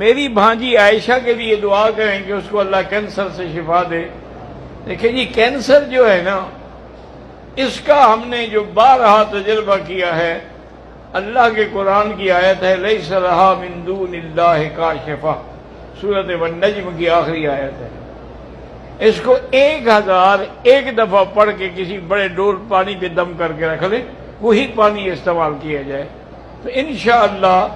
میری بھانجی عائشہ کے لیے دعا کریں کہ اس کو اللہ کینسر سے شفا دے۔ دیکھیں جی، کینسر جو ہے نا، اس کا ہم نے جو بارہا تجربہ کیا ہے، اللہ کے قرآن کی آیت ہے لیس لہا من دون اللہ کاشفہ، سورۃ النجم کی آخری آیت ہے۔ اس کو 1001 دفعہ پڑھ کے کسی بڑے ڈول پانی پہ دم کر کے رکھ لیں، وہی پانی استعمال کیا جائے تو انشاءاللہ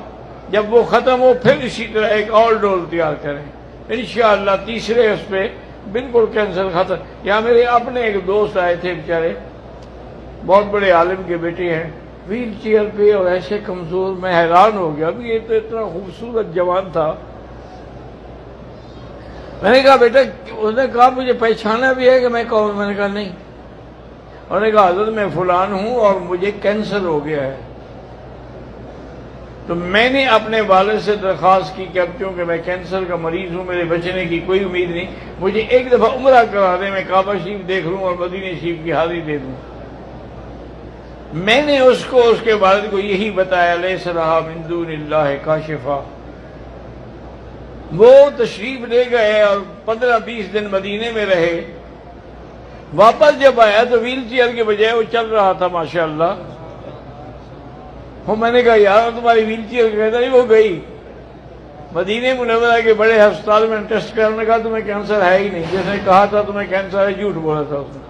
جب وہ ختم ہو پھر اسی طرح ایک اور ڈول تیار کریں، انشاءاللہ تیسرے اس پہ بالکل کینسر ختم۔ یہاں میرے اپنے ایک دوست آئے تھے بیچارے، بہت بڑے عالم کے بیٹے ہیں، ویل چیئر پہ اور ایسے کمزور، میں حیران ہو گیا، ابھی یہ تو اتنا خوبصورت جوان تھا۔ میں نے کہا بیٹا، اس نے کہا مجھے پہچانا بھی ہے کہ میں کون؟ میں نے کہا نہیں۔ انہوں نے کہا حضرت میں فلان ہوں اور مجھے کینسر ہو گیا ہے۔ تو میں نے اپنے والد سے درخواست کی کہ اب چونکہ میں کینسر کا مریض ہوں، میرے بچنے کی کوئی امید نہیں، مجھے ایک دفعہ عمرہ کرا دیں، میں کعبہ شریف دیکھ لوں اور مدینہ شریف کی حاضری دے دوں۔ میں نے اس کو، اس کے والد کو یہی بتایا لیس لہا من دون اللہ کاشفہ۔ وہ تشریف لے گئے اور 15-20 دن مدینے میں رہے۔ واپس جب آیا تو ویل چیئر کے بجائے وہ چل رہا تھا ماشاءاللہ۔ میں نے کہا یار تمہاری ویل چیئر کہتا نہیں، وہ گئی مدینہ منورہ کے بڑے ہسپتال میں ٹیسٹ کرنے کا، تمہیں کینسر ہے ہی نہیں، جس نے کہا تھا تمہیں کینسر ہے جھوٹ بولا تھا اس نے۔